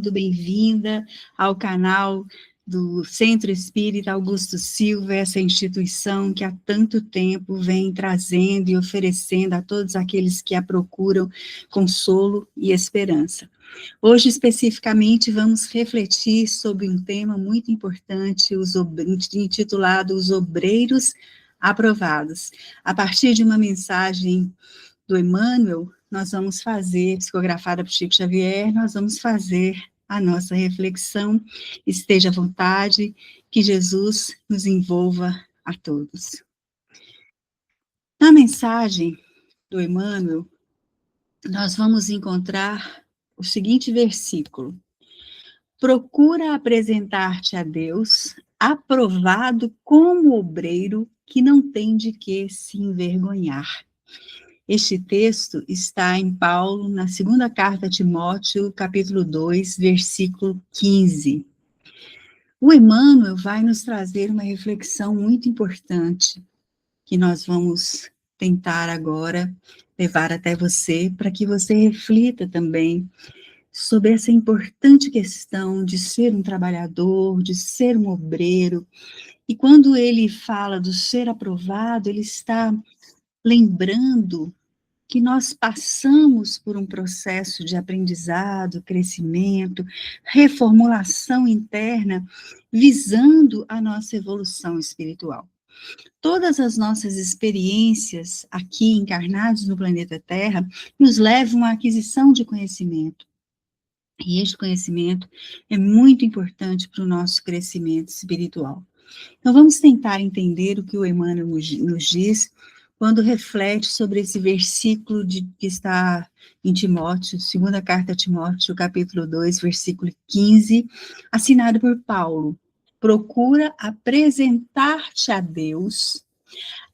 bem-vindo, bem-vinda ao canal do Centro Espírita Augusto Silva, essa instituição que há tanto tempo vem trazendo e oferecendo a todos aqueles que a procuram consolo e esperança. Hoje, especificamente, vamos refletir sobre um tema muito importante, intitulado Os Obreiros Aprovados. A partir de uma mensagem do Emmanuel, nós vamos fazer, psicografada por Chico Xavier, nós vamos fazer a nossa reflexão. Esteja à vontade, que Jesus nos envolva a todos. Na mensagem do Emmanuel, nós vamos encontrar o seguinte versículo: procura apresentar-te a Deus, aprovado como obreiro que não tem de que se envergonhar. Este texto está em Paulo, na segunda carta a Timóteo, capítulo 2, versículo 15. O Emmanuel vai nos trazer uma reflexão muito importante, que nós vamos tentar agora levar até você, para que você reflita também sobre essa importante questão de ser um trabalhador, de ser um obreiro. E quando ele fala do ser aprovado, ele está lembrando que nós passamos por um processo de aprendizado, crescimento, reformulação interna, visando a nossa evolução espiritual. Todas as nossas experiências aqui encarnados no planeta Terra nos levam à aquisição de conhecimento. E este conhecimento é muito importante para o nosso crescimento espiritual. Então vamos tentar entender o que o Emmanuel nos diz quando reflete sobre esse versículo que está em Timóteo, segunda carta a Timóteo, capítulo 2, versículo 15, assinado por Paulo. Procura apresentar-te a Deus,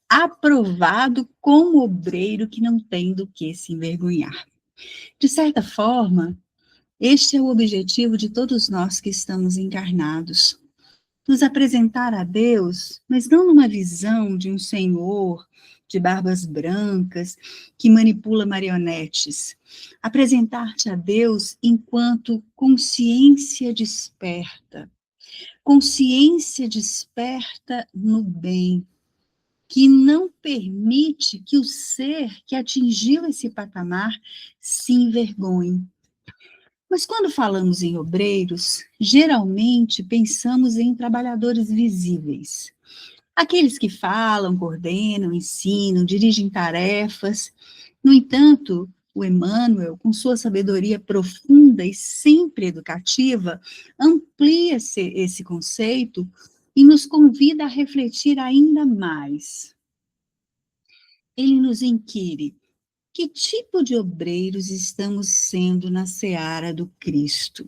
aprovado como obreiro que não tem do que se envergonhar. De certa forma, este é o objetivo de todos nós que estamos encarnados. Nos apresentar a Deus, mas não numa visão de um senhor de barbas brancas que manipula marionetes. Apresentar-te a Deus enquanto consciência desperta no bem, que não permite que o ser que atingiu esse patamar se envergonhe. Mas quando falamos em obreiros, geralmente pensamos em trabalhadores visíveis. Aqueles que falam, coordenam, ensinam, dirigem tarefas. No entanto, o Emmanuel, com sua sabedoria profunda e sempre educativa, amplia esse conceito e nos convida a refletir ainda mais. Ele nos inquire: que tipo de obreiros estamos sendo na seara do Cristo?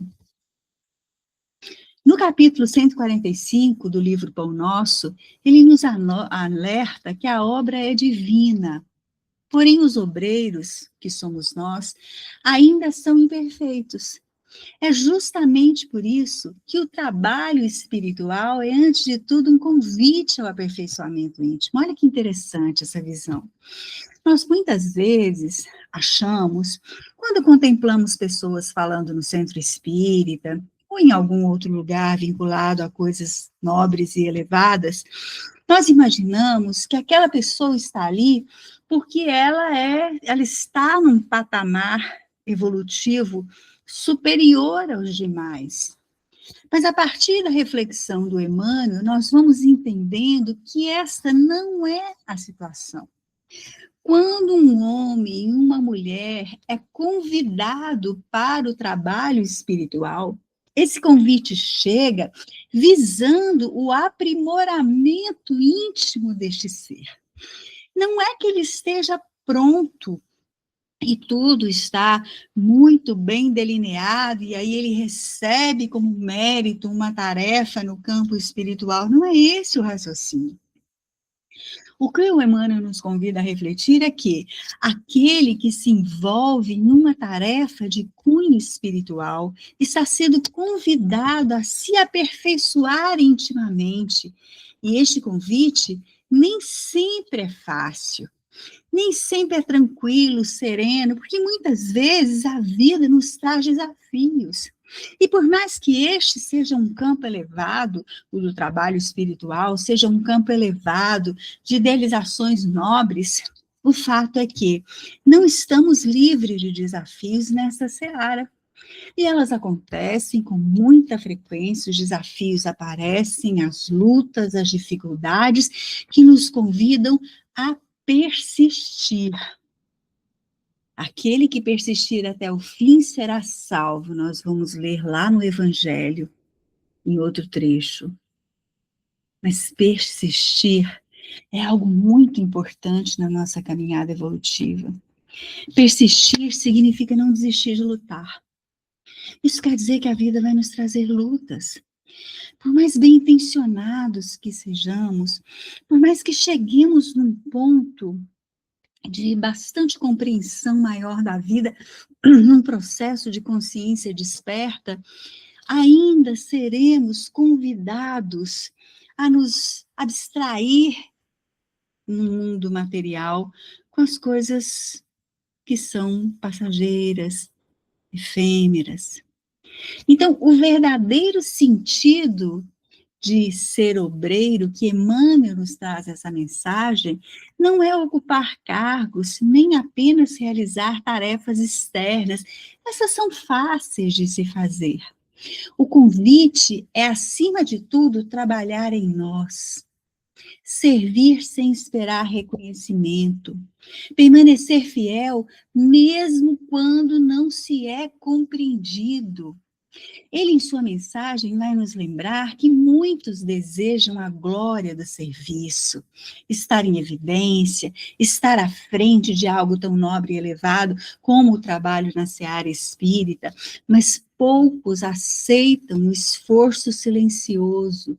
No capítulo 145 do livro Pão Nosso, ele nos alerta que a obra é divina, porém os obreiros, que somos nós, ainda são imperfeitos. É justamente por isso que o trabalho espiritual é, antes de tudo, um convite ao aperfeiçoamento íntimo. Olha que interessante essa visão. Nós muitas vezes achamos, quando contemplamos pessoas falando no centro espírita, ou em algum outro lugar vinculado a coisas nobres e elevadas, nós imaginamos que aquela pessoa está ali porque ela está num patamar evolutivo superior aos demais. Mas a partir da reflexão do Emmanuel, nós vamos entendendo que esta não é a situação. Quando um homem e uma mulher é convidado para o trabalho espiritual, esse convite chega visando o aprimoramento íntimo deste ser. Não é que ele esteja pronto e tudo está muito bem delineado, e aí ele recebe como mérito uma tarefa no campo espiritual. Não é esse o raciocínio. O que o Emmanuel nos convida a refletir é que aquele que se envolve numa tarefa de cunho espiritual está sendo convidado a se aperfeiçoar intimamente. E este convite nem sempre é fácil. Nem sempre é tranquilo, sereno, porque muitas vezes a vida nos traz desafios. E por mais que este seja um campo elevado, o do trabalho espiritual, seja um campo elevado de idealizações nobres, o fato é que não estamos livres de desafios nessa seara. E elas acontecem com muita frequência, os desafios aparecem, as lutas, as dificuldades que nos convidam a persistir. Aquele que persistir até o fim será salvo. Nós vamos ler lá no Evangelho, em outro trecho. Mas persistir é algo muito importante na nossa caminhada evolutiva. Persistir significa não desistir de lutar. Isso quer dizer que a vida vai nos trazer lutas. Por mais bem intencionados que sejamos, por mais que cheguemos num ponto de bastante compreensão maior da vida, num processo de consciência desperta, ainda seremos convidados a nos abstrair no mundo material com as coisas que são passageiras, efêmeras. Então, o verdadeiro sentido de ser obreiro, que Emmanuel nos traz essa mensagem, não é ocupar cargos, nem apenas realizar tarefas externas. Essas são fáceis de se fazer. O convite é, acima de tudo, trabalhar em nós. Servir sem esperar reconhecimento. Permanecer fiel, mesmo quando não se é compreendido. Ele, em sua mensagem, vai nos lembrar que muitos desejam a glória do serviço, estar em evidência, estar à frente de algo tão nobre e elevado como o trabalho na seara espírita, mas poucos aceitam o esforço silencioso,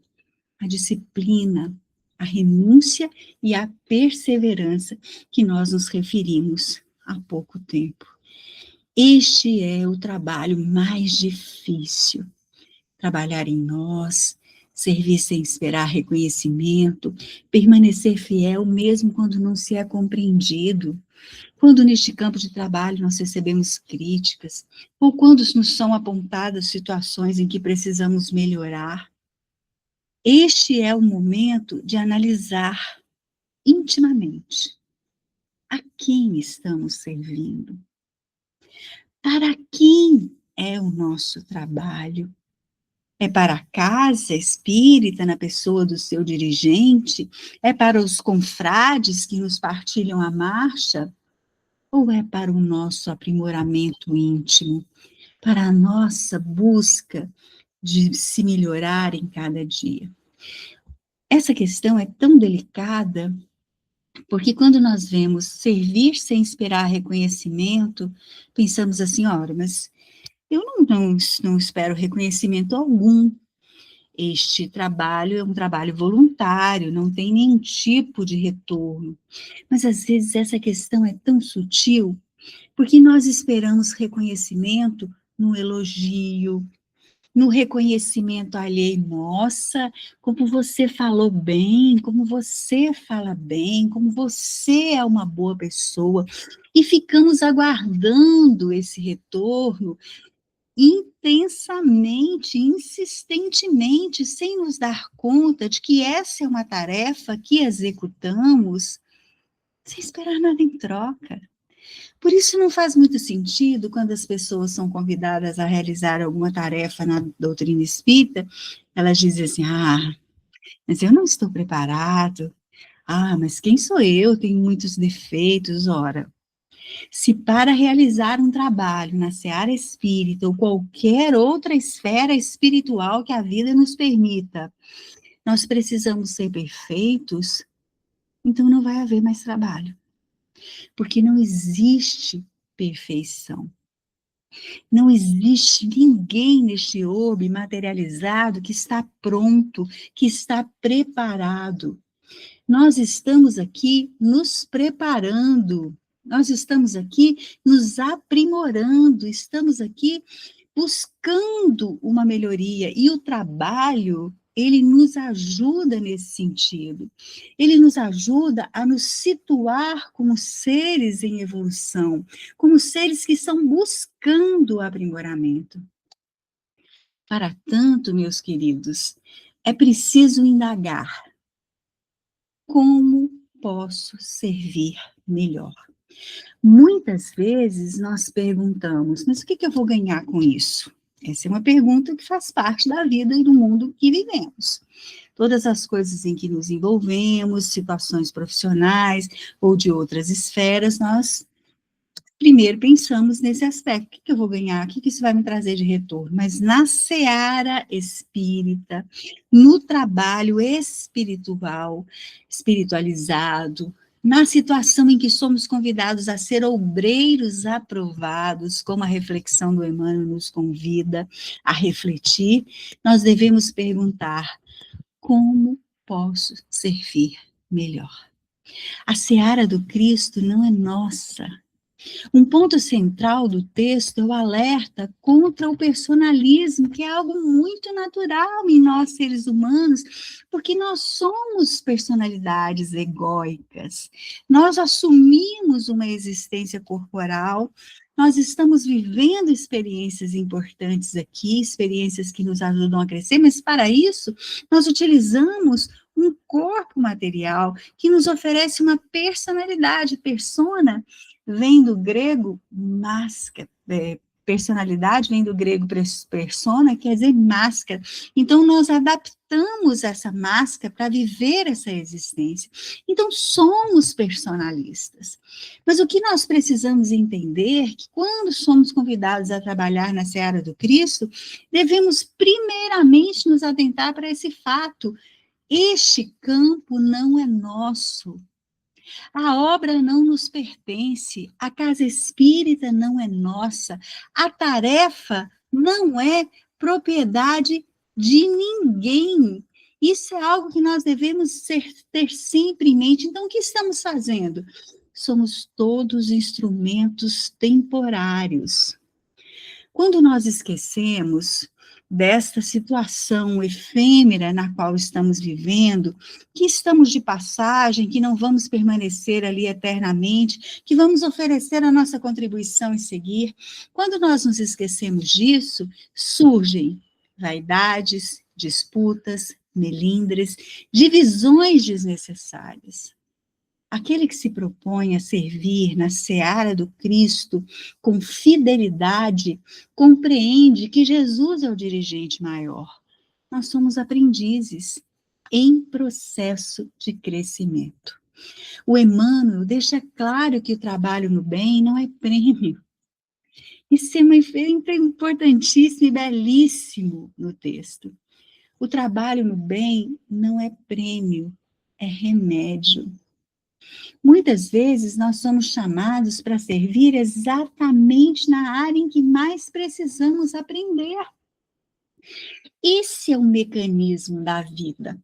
a disciplina, a renúncia e a perseverança que nós nos referimos há pouco tempo. Este é o trabalho mais difícil. Trabalhar em nós, servir sem esperar reconhecimento, permanecer fiel mesmo quando não se é compreendido, quando neste campo de trabalho nós recebemos críticas, ou quando nos são apontadas situações em que precisamos melhorar. Este é o momento de analisar intimamente a quem estamos servindo. Para quem é o nosso trabalho? É para a casa espírita, na pessoa do seu dirigente? É para os confrades que nos partilham a marcha? Ou é para o nosso aprimoramento íntimo? Para a nossa busca de se melhorar em cada dia? Essa questão é tão delicada, porque quando nós vemos servir sem esperar reconhecimento, pensamos assim, ora, mas eu não espero reconhecimento algum. Este trabalho é um trabalho voluntário, não tem nenhum tipo de retorno. Mas às vezes essa questão é tão sutil, porque nós esperamos reconhecimento no elogio, no reconhecimento alheio. Nossa, como você falou bem, como você fala bem, como você é uma boa pessoa. E ficamos aguardando esse retorno intensamente, insistentemente, sem nos dar conta de que essa é uma tarefa que executamos sem esperar nada em troca. Por isso não faz muito sentido quando as pessoas são convidadas a realizar alguma tarefa na doutrina espírita, elas dizem assim, mas eu não estou preparado, mas quem sou eu? Tenho muitos defeitos. Ora, se para realizar um trabalho na seara espírita ou qualquer outra esfera espiritual que a vida nos permita, nós precisamos ser perfeitos, então não vai haver mais trabalho. Porque não existe perfeição. Não existe ninguém neste orbe materializado que está pronto, que está preparado. Nós estamos aqui nos preparando, nós estamos aqui nos aprimorando, estamos aqui buscando uma melhoria. E o trabalho ele nos ajuda nesse sentido. Ele nos ajuda a nos situar como seres em evolução, como seres que estão buscando o aprimoramento. Para tanto, meus queridos, é preciso indagar: como posso servir melhor? Muitas vezes nós perguntamos, mas o que eu vou ganhar com isso? Essa é uma pergunta que faz parte da vida e do mundo que vivemos. Todas as coisas em que nos envolvemos, situações profissionais ou de outras esferas, nós primeiro pensamos nesse aspecto: o que eu vou ganhar? O que isso vai me trazer de retorno? Mas na seara espírita, no trabalho espiritual, espiritualizado, na situação em que somos convidados a ser obreiros aprovados, como a reflexão do Emmanuel nos convida a refletir, nós devemos perguntar: como posso servir melhor? A seara do Cristo não é nossa. Um ponto central do texto é o alerta contra o personalismo, que é algo muito natural em nós, seres humanos, porque nós somos personalidades egóicas. Nós assumimos uma existência corporal, nós estamos vivendo experiências importantes aqui, experiências que nos ajudam a crescer, mas para isso nós utilizamos um corpo material que nos oferece uma personalidade. Persona vem do grego máscara, personalidade vem do grego persona, quer dizer máscara. Então, nós adaptamos essa máscara para viver essa existência. Então, somos personalistas. Mas o que nós precisamos entender é que quando somos convidados a trabalhar na seara do Cristo, devemos primeiramente nos atentar para esse fato: este campo não é nosso. A obra não nos pertence, a casa espírita não é nossa, a tarefa não é propriedade de ninguém. Isso é algo que nós devemos ter sempre em mente. Então, o que estamos fazendo? Somos todos instrumentos temporários. Quando nós esquecemos desta situação efêmera na qual estamos vivendo, que estamos de passagem, que não vamos permanecer ali eternamente, que vamos oferecer a nossa contribuição e seguir, quando nós nos esquecemos disso, surgem vaidades, disputas, melindres, divisões desnecessárias. Aquele que se propõe a servir na seara do Cristo com fidelidade, compreende que Jesus é o dirigente maior. Nós somos aprendizes em processo de crescimento. O Emmanuel deixa claro que o trabalho no bem não é prêmio. Isso é importantíssimo e belíssimo no texto. O trabalho no bem não é prêmio, é remédio. Muitas vezes nós somos chamados para servir exatamente na área em que mais precisamos aprender. Esse é o mecanismo da vida.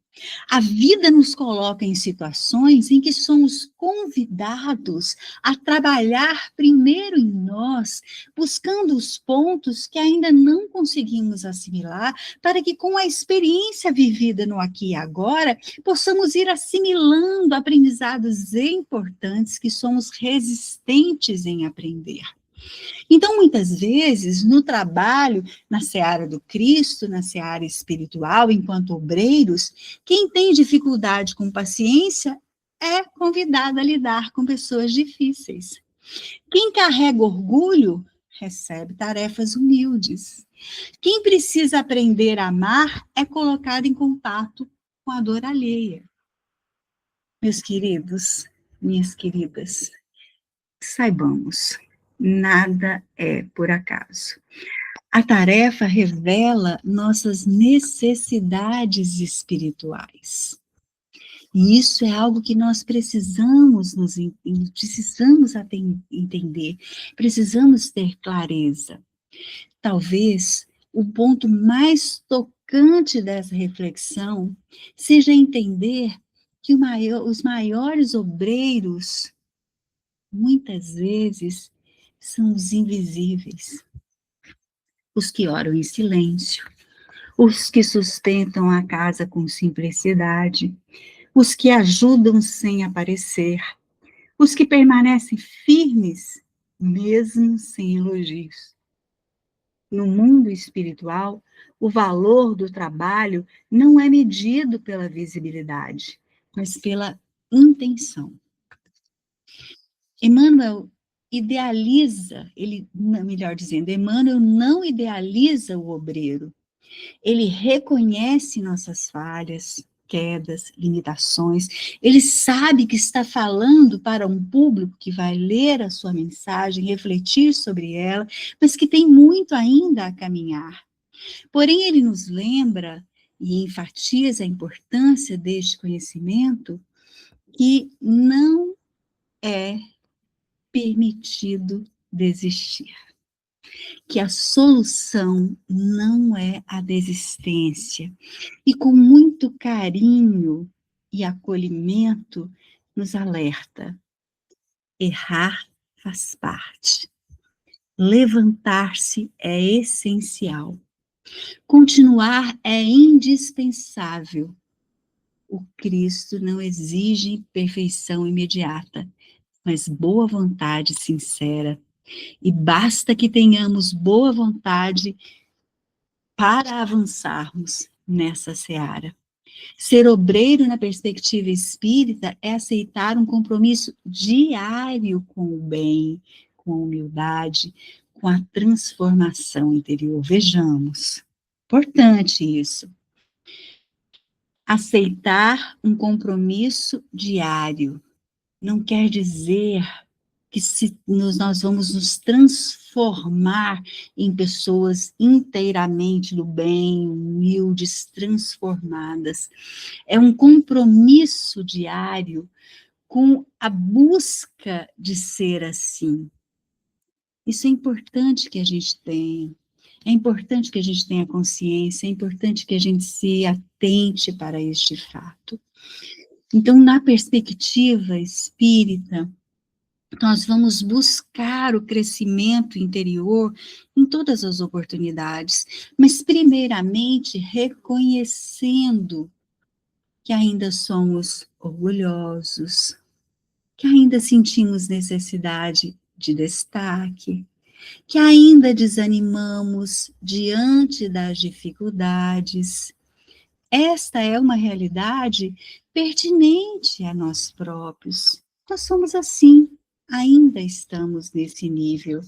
A vida nos coloca em situações em que somos convidados a trabalhar primeiro em nós, buscando os pontos que ainda não conseguimos assimilar, para que com a experiência vivida no aqui e agora, possamos ir assimilando aprendizados importantes que somos resistentes em aprender. Então, muitas vezes, no trabalho, na seara do Cristo, na seara espiritual, enquanto obreiros, quem tem dificuldade com paciência é convidado a lidar com pessoas difíceis. Quem carrega orgulho recebe tarefas humildes. Quem precisa aprender a amar é colocado em contato com a dor alheia. Meus queridos, minhas queridas, saibamos, nada é por acaso. A tarefa revela nossas necessidades espirituais. E isso é algo que nós precisamos entender, precisamos ter clareza. Talvez o ponto mais tocante dessa reflexão seja entender que os maiores obreiros, muitas vezes, são os invisíveis, os que oram em silêncio, os que sustentam a casa com simplicidade, os que ajudam sem aparecer, os que permanecem firmes, mesmo sem elogios. No mundo espiritual, o valor do trabalho não é medido pela visibilidade, mas pela intenção. Emmanuel idealiza, melhor dizendo, Emmanuel não idealiza o obreiro. Ele reconhece nossas falhas, quedas, limitações. Ele sabe que está falando para um público que vai ler a sua mensagem, refletir sobre ela, mas que tem muito ainda a caminhar. Porém, ele nos lembra e enfatiza a importância deste conhecimento que não é permitido desistir, que a solução não é a desistência, e com muito carinho e acolhimento nos alerta: errar faz parte, levantar-se é essencial, continuar é indispensável. O Cristo não exige perfeição imediata, mas boa vontade sincera. E basta que tenhamos boa vontade para avançarmos nessa seara. Ser obreiro na perspectiva espírita é aceitar um compromisso diário com o bem, com a humildade, com a transformação interior. Vejamos, importante isso. Aceitar um compromisso diário não quer dizer que nós vamos nos transformar em pessoas inteiramente do bem, humildes, transformadas. É um compromisso diário com a busca de ser assim. Isso é importante que a gente tenha. É importante que a gente tenha consciência, é importante que a gente se atente para este fato. Então, na perspectiva espírita, nós vamos buscar o crescimento interior em todas as oportunidades, mas primeiramente reconhecendo que ainda somos orgulhosos, que ainda sentimos necessidade de destaque, que ainda desanimamos diante das dificuldades. Esta é uma realidade pertinente a nós próprios. Nós somos assim, ainda estamos nesse nível.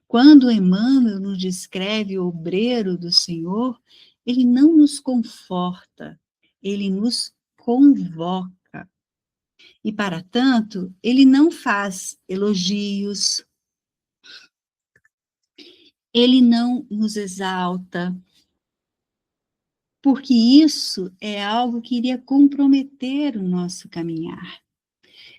Quando Emmanuel nos descreve o obreiro do Senhor, ele não nos conforta, ele nos convoca. E, para tanto, ele não faz elogios, ele não nos exalta, porque isso é algo que iria comprometer o nosso caminhar.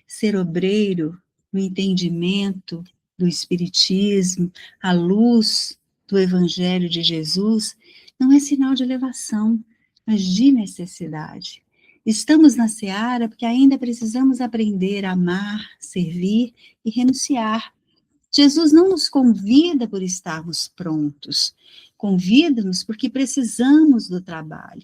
Ser obreiro, no entendimento do Espiritismo, à luz do Evangelho de Jesus, não é sinal de elevação, mas de necessidade. Estamos na seara porque ainda precisamos aprender a amar, servir e renunciar. Jesus não nos convida por estarmos prontos, convida-nos porque precisamos do trabalho.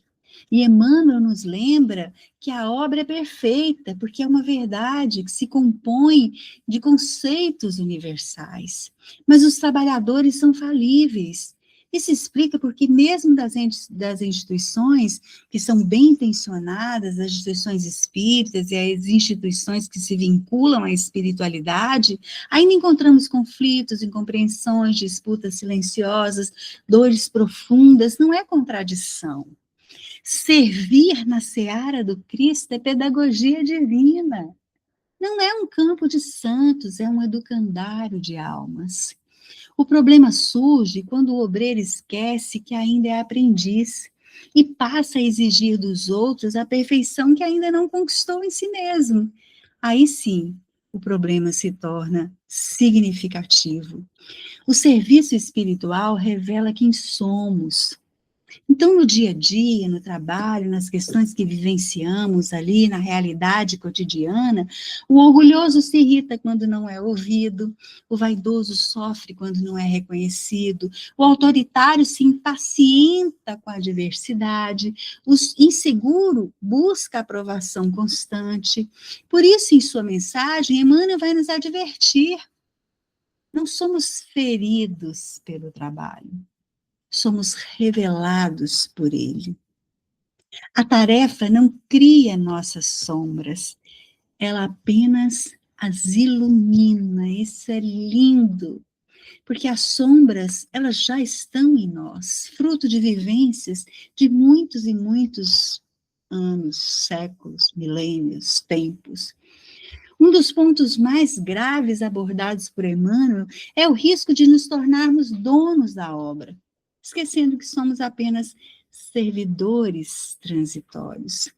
E Emmanuel nos lembra que a obra é perfeita, porque é uma verdade que se compõe de conceitos universais. Mas os trabalhadores são falíveis. Isso explica porque mesmo das instituições que são bem intencionadas, as instituições espíritas e as instituições que se vinculam à espiritualidade, ainda encontramos conflitos, incompreensões, disputas silenciosas, dores profundas. Não é contradição. Servir na seara do Cristo é pedagogia divina. Não é um campo de santos, é um educandário de almas. O problema surge quando o obreiro esquece que ainda é aprendiz e passa a exigir dos outros a perfeição que ainda não conquistou em si mesmo. Aí sim, o problema se torna significativo. O serviço espiritual revela quem somos, Então, no dia a dia, no trabalho, nas questões que vivenciamos ali, na realidade cotidiana, o orgulhoso se irrita quando não é ouvido, o vaidoso sofre quando não é reconhecido, o autoritário se impacienta com a adversidade, o inseguro busca aprovação constante. Por isso, em sua mensagem, Emmanuel vai nos advertir: não somos feridos pelo trabalho, somos revelados por ele. A tarefa não cria nossas sombras, ela apenas as ilumina. Isso é lindo, porque as sombras, elas já estão em nós, fruto de vivências de muitos e muitos anos, séculos, milênios, tempos. Um dos pontos mais graves abordados por Emmanuel é o risco de nos tornarmos donos da obra, esquecendo que somos apenas servidores transitórios.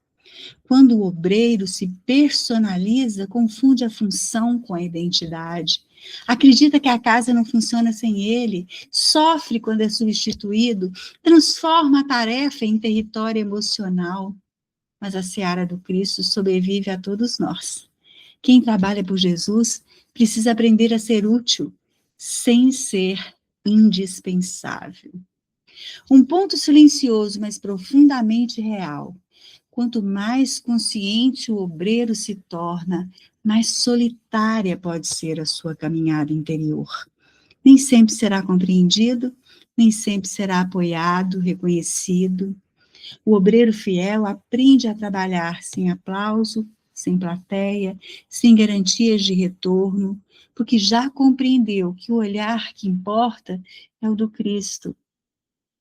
Quando o obreiro se personaliza, confunde a função com a identidade. Acredita que a casa não funciona sem ele, sofre quando é substituído, transforma a tarefa em território emocional. Mas a seara do Cristo sobrevive a todos nós. Quem trabalha por Jesus precisa aprender a ser útil, sem ser indispensável. Um ponto silencioso, mas profundamente real. Quanto mais consciente o obreiro se torna, mais solitária pode ser a sua caminhada interior. Nem sempre será compreendido, nem sempre será apoiado, reconhecido. O obreiro fiel aprende a trabalhar sem aplauso, sem plateia, sem garantias de retorno, porque já compreendeu que o olhar que importa é o do Cristo.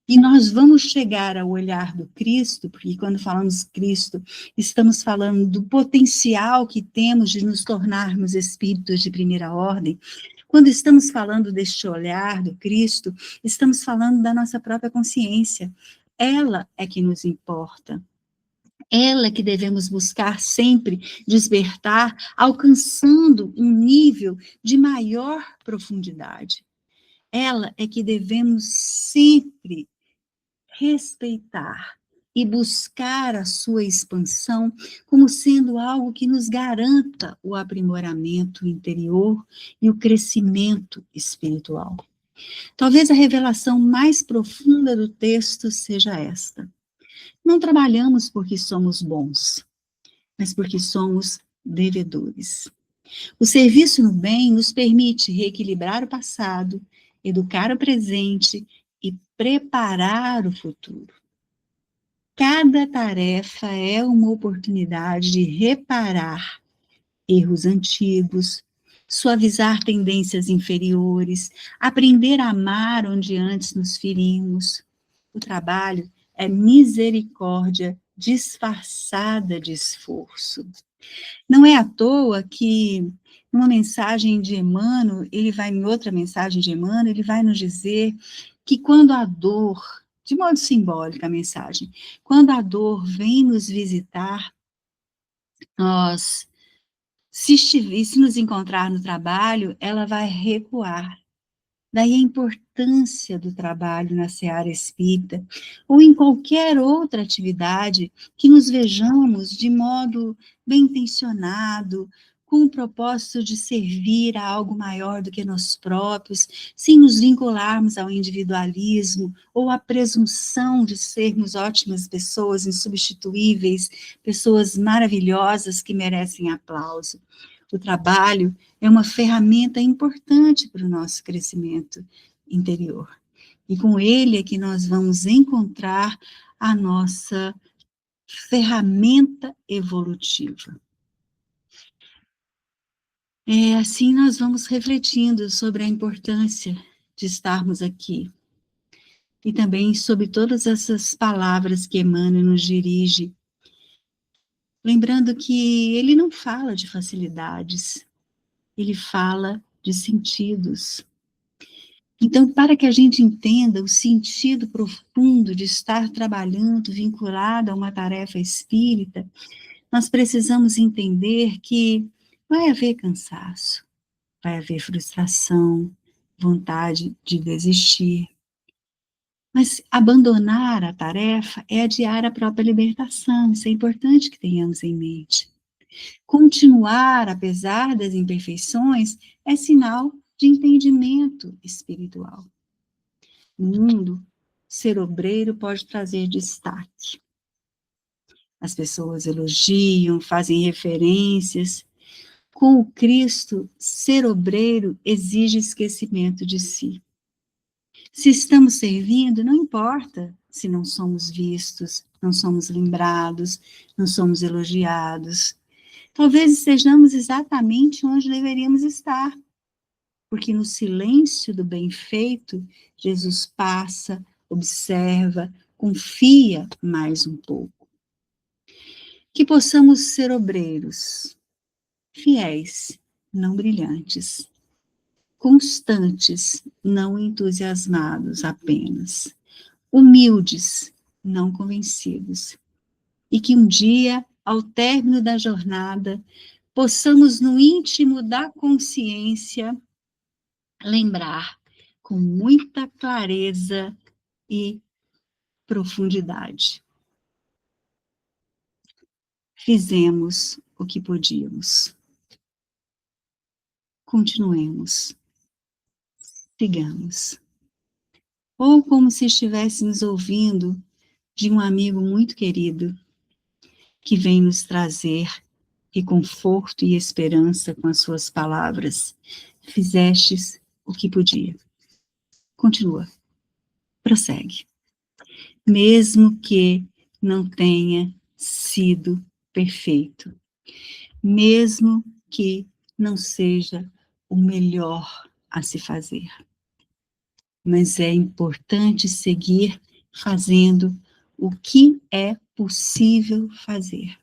E nós vamos chegar ao olhar do Cristo, porque quando falamos Cristo, estamos falando do potencial que temos de nos tornarmos espíritos de primeira ordem. Quando estamos falando deste olhar do Cristo, estamos falando da nossa própria consciência. Ela é que nos importa. Ela é que devemos buscar sempre despertar, alcançando um nível de maior profundidade. Ela é que devemos sempre respeitar e buscar a sua expansão como sendo algo que nos garanta o aprimoramento interior e o crescimento espiritual. Talvez a revelação mais profunda do texto seja esta: não trabalhamos porque somos bons, mas porque somos devedores. O serviço no bem nos permite reequilibrar o passado, educar o presente e preparar o futuro. Cada tarefa é uma oportunidade de reparar erros antigos, suavizar tendências inferiores, aprender a amar onde antes nos ferimos. O trabalho é misericórdia disfarçada de esforço. Não é à toa que numa mensagem de Emmanuel, em outra mensagem de Emmanuel, ele vai nos dizer que quando a dor, de modo simbólico a mensagem, quando a dor vem nos visitar, nós, se nos encontrar no trabalho, ela vai recuar. Daí a importância do trabalho na seara espírita, ou em qualquer outra atividade que nos vejamos de modo bem intencionado, com o propósito de servir a algo maior do que nós próprios, sem nos vincularmos ao individualismo ou à presunção de sermos ótimas pessoas, insubstituíveis, pessoas maravilhosas que merecem aplauso. O trabalho é uma ferramenta importante para o nosso crescimento interior. E com ele é que nós vamos encontrar a nossa ferramenta evolutiva. Assim nós vamos refletindo sobre a importância de estarmos aqui. E também sobre todas essas palavras que Emmanuel nos dirige. Lembrando que ele não fala de facilidades, ele fala de sentidos. Então, para que a gente entenda o sentido profundo de estar trabalhando vinculado a uma tarefa espírita, nós precisamos entender que vai haver cansaço, vai haver frustração, vontade de desistir. Mas abandonar a tarefa é adiar a própria libertação, isso é importante que tenhamos em mente. Continuar, apesar das imperfeições, é sinal de entendimento espiritual. No mundo, ser obreiro pode trazer destaque. As pessoas elogiam, fazem referências. Com o Cristo, ser obreiro exige esquecimento de si. Se estamos servindo, não importa se não somos vistos, não somos lembrados, não somos elogiados. Talvez estejamos exatamente onde deveríamos estar, porque no silêncio do bem feito, Jesus passa, observa, confia mais um pouco. Que possamos ser obreiros, fiéis, não brilhantes, constantes, não entusiasmados apenas, humildes, não convencidos, e que um dia, ao término da jornada, possamos no íntimo da consciência lembrar com muita clareza e profundidade. Fizemos o que podíamos. Continuemos. Sigamos. Ou como se estivéssemos ouvindo de um amigo muito querido, que vem nos trazer reconforto e esperança com as suas palavras. Fizestes o que podia. Continua. Prossegue. Mesmo que não tenha sido perfeito, mesmo que não seja o melhor a se fazer. Mas é importante seguir fazendo o que é possível fazer,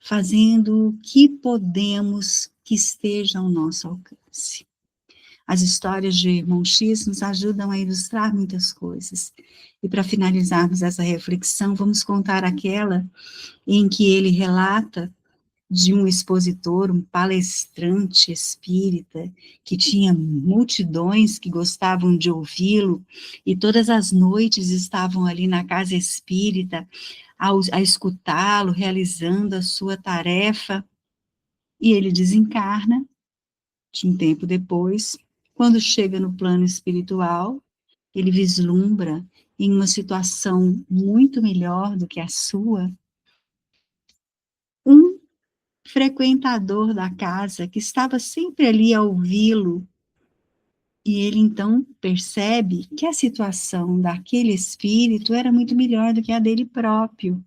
fazendo o que podemos que esteja ao nosso alcance. As histórias de Irmão X nos ajudam a ilustrar muitas coisas. E para finalizarmos essa reflexão, vamos contar aquela em que ele relata de um expositor, um palestrante espírita, que tinha multidões que gostavam de ouvi-lo, e todas as noites estavam ali na casa espírita, a escutá-lo, realizando a sua tarefa, e ele desencarna, de um tempo depois. Quando chega no plano espiritual, ele vislumbra em uma situação muito melhor do que a sua, um frequentador da casa que estava sempre ali a ouvi-lo, e ele então percebe que a situação daquele espírito era muito melhor do que a dele próprio.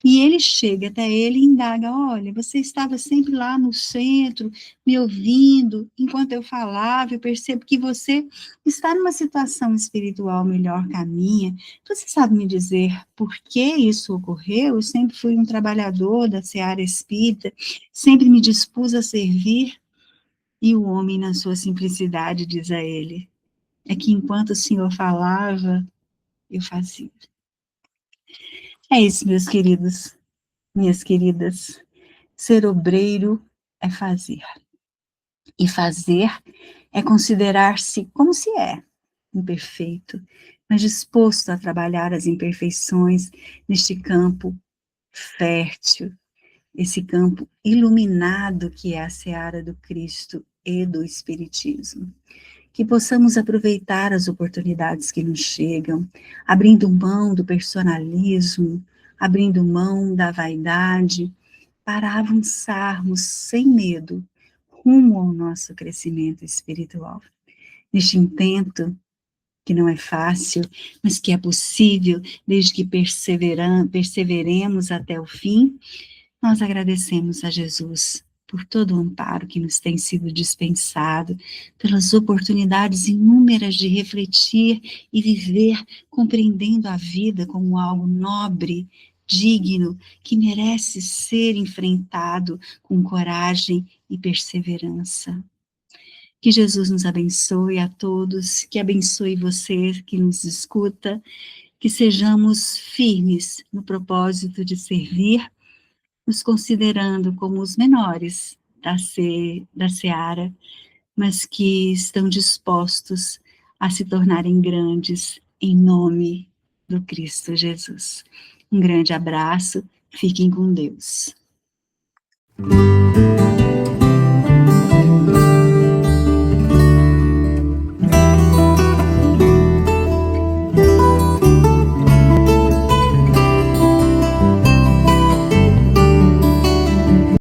E ele chega até ele e indaga: olha, você estava sempre lá no centro, me ouvindo, enquanto eu falava, eu percebo que você está numa situação espiritual melhor que a minha. Você sabe me dizer por que isso ocorreu? Eu sempre fui um trabalhador da seara espírita, sempre me dispus a servir. E o homem, na sua simplicidade, diz a ele: é que enquanto o senhor falava, eu fazia. É isso, meus queridos, minhas queridas. Ser obreiro é fazer. E fazer é considerar-se como se é, imperfeito, mas disposto a trabalhar as imperfeições neste campo fértil, esse campo iluminado que é a seara do Cristo e do Espiritismo. Que possamos aproveitar as oportunidades que nos chegam, abrindo mão do personalismo, abrindo mão da vaidade, para avançarmos sem medo rumo ao nosso crescimento espiritual. Neste intento, que não é fácil, mas que é possível, desde que perseveremos até o fim, nós agradecemos a Jesus por todo o amparo que nos tem sido dispensado, pelas oportunidades inúmeras de refletir e viver, compreendendo a vida como algo nobre, digno, que merece ser enfrentado com coragem e perseverança. Que Jesus nos abençoe a todos, que abençoe você que nos escuta, que sejamos firmes no propósito de servir, nos considerando como os menores da seara, mas que estão dispostos a se tornarem grandes em nome do Cristo Jesus. Um grande abraço, fiquem com Deus.